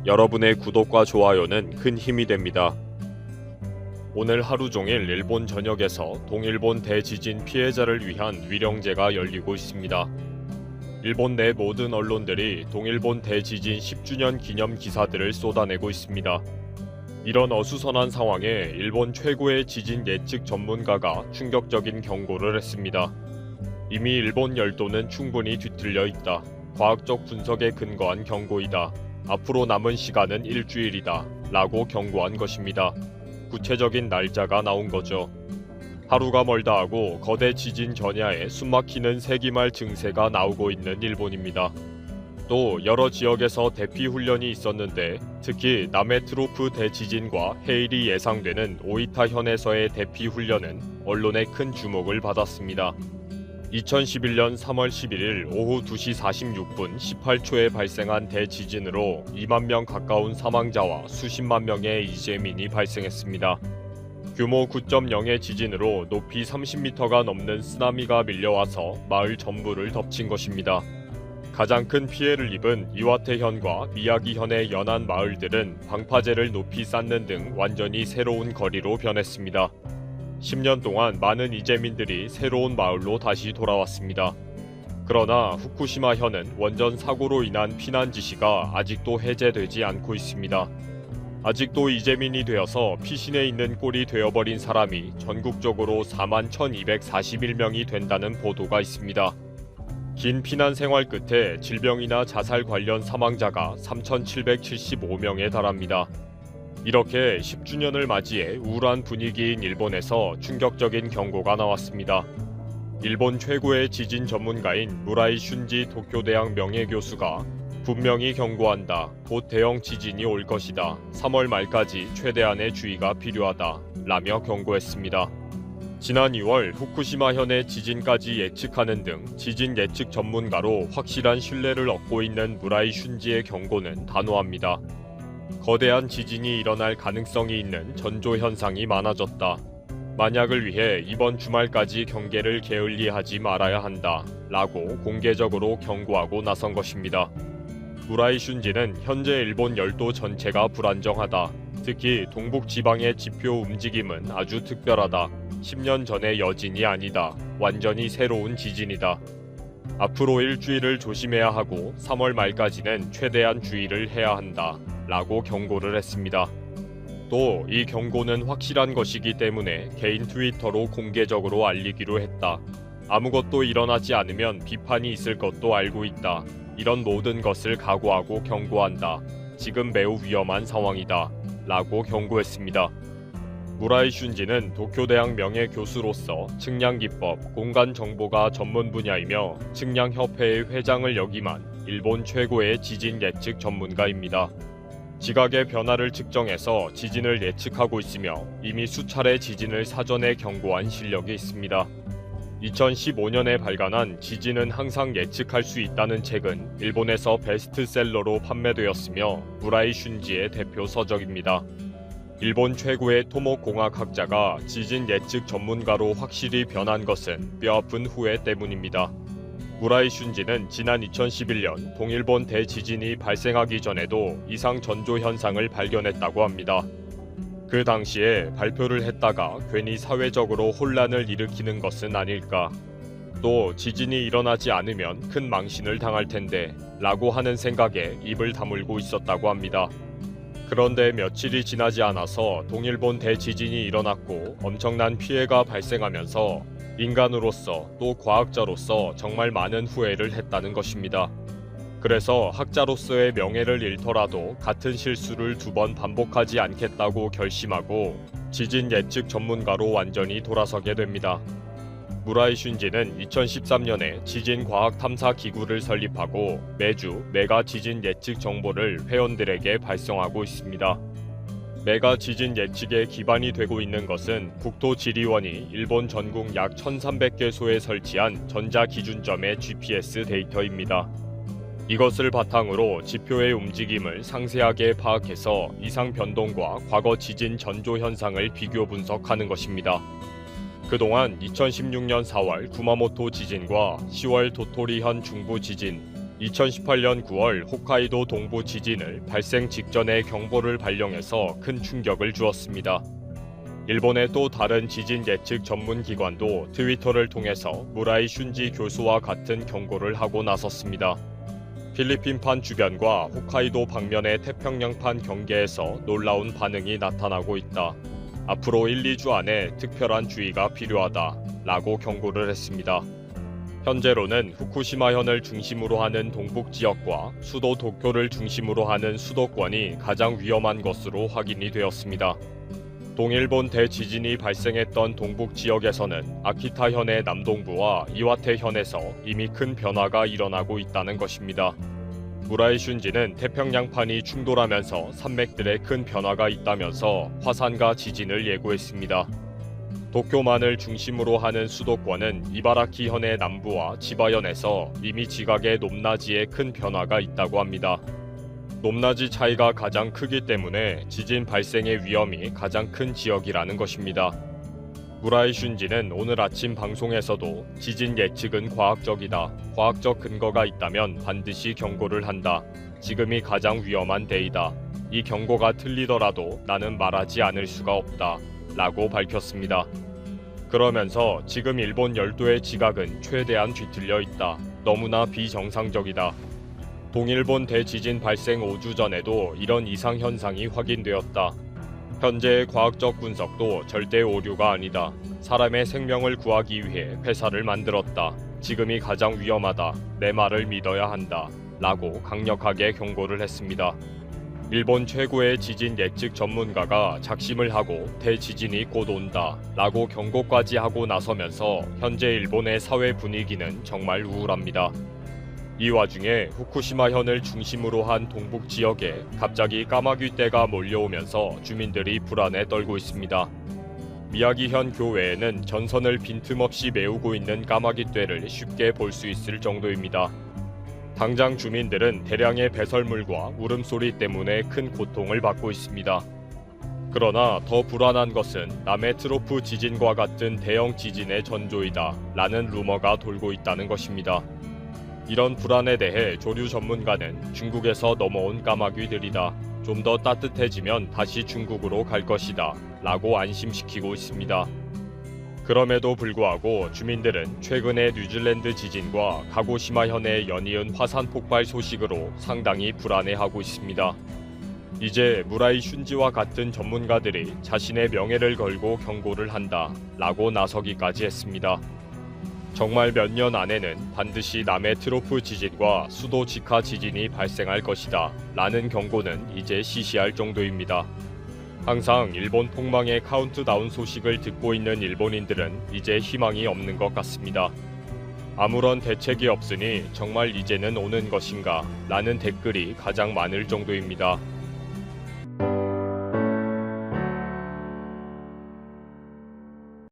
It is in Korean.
여러분의 구독과 좋아요는 큰 힘이 됩니다. 오늘 하루 종일 일본 전역에서 동일본 대지진 피해자를 위한 위령제가 열리고 있습니다. 일본 내 모든 언론들이 동일본 대지진 10주년 기념 기사들을 쏟아내고 있습니다. 이런 어수선한 상황에 일본 최고의 지진 예측 전문가가 충격적인 경고를 했습니다. 이미 일본 열도는 충분히 뒤틀려 있다. 과학적 분석에 근거한 경고이다. 앞으로 남은 시간은 일주일이다. 라고 경고한 것입니다. 구체적인 날짜가 나온 거죠. 하루가 멀다 하고 거대 지진 전야에 숨막히는 세기말 증세가 나오고 있는 일본입니다. 또 여러 지역에서 대피 훈련이 있었는데 특히 남해트로프 대지진과 해일이 예상되는 오이타 현에서의 대피 훈련은 언론의 큰 주목을 받았습니다. 2011년 3월 11일 오후 2시 46분 18초에 발생한 대지진으로 2만 명 가까운 사망자와 수십만 명의 이재민이 발생했습니다. 규모 9.0의 지진으로 높이 30m가 넘는 쓰나미가 밀려와서 마을 전부를 덮친 것입니다. 가장 큰 피해를 입은 이와테현과 미야기현의 연안 마을들은 방파제를 높이 쌓는 등 완전히 새로운 거리로 변했습니다. 10년 동안 많은 이재민들이 새로운 마을로 다시 돌아왔습니다. 그러나 후쿠시마현은 원전 사고로 인한 피난 지시가 아직도 해제되지 않고 있습니다. 아직도 이재민이 되어서 피신해 있는 꼴이 되어버린 사람이 전국적으로 4만 1241명이 된다는 보도가 있습니다. 긴 피난 생활 끝에 질병이나 자살 관련 사망자가 3,775명에 달합니다. 이렇게 10주년을 맞이해 우울한 분위기인 일본에서 충격적인 경고가 나왔습니다. 일본 최고의 지진 전문가인 무라이 슌지 도쿄대학 명예교수가 분명히 경고한다. 곧 대형 지진이 올 것이다. 3월 말까지 최대한의 주의가 필요하다. 라며 경고했습니다. 지난 2월 후쿠시마현의 지진까지 예측하는 등 지진 예측 전문가로 확실한 신뢰를 얻고 있는 무라이 슌지의 경고는 단호합니다. 거대한 지진이 일어날 가능성이 있는 전조 현상이 많아졌다. 만약을 위해 이번 주말까지 경계를 게을리하지 말아야 한다. 라고 공개적으로 경고하고 나선 것입니다. 무라이 슌지는 현재 일본 열도 전체가 불안정하다. 특히 동북 지방의 지표 움직임은 아주 특별하다. 10년 전의 여진이 아니다. 완전히 새로운 지진이다. 앞으로 일주일을 조심해야 하고 3월 말까지는 최대한 주의를 해야 한다. 라고 경고를 했습니다. 또 이 경고는 확실한 것이기 때문에 개인 트위터로 공개적으로 알리기로 했다. 아무것도 일어나지 않으면 비판이 있을 것도 알고 있다. 이런 모든 것을 각오하고 경고한다. 지금 매우 위험한 상황이다. 라고 경고했습니다. 무라이 슌지는 도쿄대학 명예교수로서 측량기법, 공간정보가 전문 분야이며 측량협회의 회장을 역임한 일본 최고의 지진 예측 전문가입니다. 지각의 변화를 측정해서 지진을 예측하고 있으며 이미 수차례 지진을 사전에 경고한 실력이 있습니다. 2015년에 발간한 지진은 항상 예측할 수 있다는 책은 일본에서 베스트셀러로 판매되었으며 무라이 슌지의 대표 서적입니다. 일본 최고의 토목공학학자가 지진 예측 전문가로 확실히 변한 것은 뼈아픈 후회 때문입니다. 무라이 슌지는 지난 2011년 동일본 대지진이 발생하기 전에도 이상 전조 현상을 발견했다고 합니다. 그 당시에 발표를 했다가 괜히 사회적으로 혼란을 일으키는 것은 아닐까. 또 지진이 일어나지 않으면 큰 망신을 당할 텐데 라고 하는 생각에 입을 다물고 있었다고 합니다. 그런데 며칠이 지나지 않아서 동일본 대지진이 일어났고 엄청난 피해가 발생하면서 인간으로서 또 과학자로서 정말 많은 후회를 했다는 것입니다. 그래서 학자로서의 명예를 잃더라도 같은 실수를 2번 반복하지 않겠다고 결심하고 지진 예측 전문가로 완전히 돌아서게 됩니다. 무라이 슌지는 2013년에 지진과학탐사기구를 설립하고 매주 메가 지진 예측 정보를 회원들에게 발송하고 있습니다. 메가 지진 예측에 기반이 되고 있는 것은 국토지리원이 일본 전국 약 1300개소에 설치한 전자기준점의 GPS 데이터입니다. 이것을 바탕으로 지표의 움직임을 상세하게 파악해서 이상 변동과 과거 지진 전조 현상을 비교 분석하는 것입니다. 그동안 2016년 4월 구마모토 지진과 10월 도토리현 중부 지진, 2018년 9월 홋카이도 동부 지진을 발생 직전에 경보를 발령해서 큰 충격을 주었습니다. 일본의 또 다른 지진 예측 전문 기관도 트위터를 통해서 무라이 슌지 교수와 같은 경고를 하고 나섰습니다. 필리핀판 주변과 홋카이도 방면의 태평양판 경계에서 놀라운 반응이 나타나고 있다. 앞으로 1, 2주 안에 특별한 주의가 필요하다. 라고 경고를 했습니다. 현재로는 후쿠시마현을 중심으로 하는 동북 지역과 수도 도쿄를 중심으로 하는 수도권이 가장 위험한 것으로 확인이 되었습니다. 동일본 대지진이 발생했던 동북 지역에서는 아키타현의 남동부와 이와테현에서 이미 큰 변화가 일어나고 있다는 것입니다. 무라이 슌지는 태평양판이 충돌하면서 산맥들의 큰 변화가 있다면서 화산과 지진을 예고했습니다. 도쿄만을 중심으로 하는 수도권은 이바라키현의 남부와 지바현에서 이미 지각의 높낮이에 큰 변화가 있다고 합니다. 높낮이 차이가 가장 크기 때문에 지진 발생의 위험이 가장 큰 지역이라는 것입니다. 무라이 슌지는 오늘 아침 방송에서도 지진 예측은 과학적이다. 과학적 근거가 있다면 반드시 경고를 한다. 지금이 가장 위험한 때이다. 이 경고가 틀리더라도 나는 말하지 않을 수가 없다. 라고 밝혔습니다. 그러면서 지금 일본 열도의 지각은 최대한 뒤틀려 있다. 너무나 비정상적이다. 동일본 대지진 발생 5주 전에도 이런 이상 현상이 확인되었다. 현재의 과학적 분석도 절대 오류가 아니다. 사람의 생명을 구하기 위해 회사를 만들었다. 지금이 가장 위험하다. 내 말을 믿어야 한다. 라고 강력하게 경고를 했습니다. 일본 최고의 지진 예측 전문가가 작심을 하고 대지진이 곧 온다. 라고 경고까지 하고 나서면서 현재 일본의 사회 분위기는 정말 우울합니다. 이 와중에 후쿠시마현을 중심으로 한 동북 지역에 갑자기 까마귀떼가 몰려오면서 주민들이 불안에 떨고 있습니다. 미야기현 교외에는 전선을 빈틈없이 메우고 있는 까마귀떼를 쉽게 볼 수 있을 정도입니다. 당장 주민들은 대량의 배설물과 울음소리 때문에 큰 고통을 받고 있습니다. 그러나 더 불안한 것은 남해트로프 지진과 같은 대형 지진의 전조이다 라는 루머가 돌고 있다는 것입니다. 이런 불안에 대해 조류 전문가는 중국에서 넘어온 까마귀들이다. 좀 더 따뜻해지면 다시 중국으로 갈 것이다. 라고 안심시키고 있습니다. 그럼에도 불구하고 주민들은 최근의 뉴질랜드 지진과 가고시마현의 연이은 화산 폭발 소식으로 상당히 불안해하고 있습니다. 이제 무라이 슌지와 같은 전문가들이 자신의 명예를 걸고 경고를 한다. 라고 나서기까지 했습니다. 정말 몇 년 안에는 반드시 남해 트로프 지진과 수도 지카 지진이 발생할 것이다. 라는 경고는 이제 시시할 정도입니다. 항상 일본 폭망의 카운트다운 소식을 듣고 있는 일본인들은 이제 희망이 없는 것 같습니다. 아무런 대책이 없으니 정말 이제는 오는 것인가? 라는 댓글이 가장 많을 정도입니다.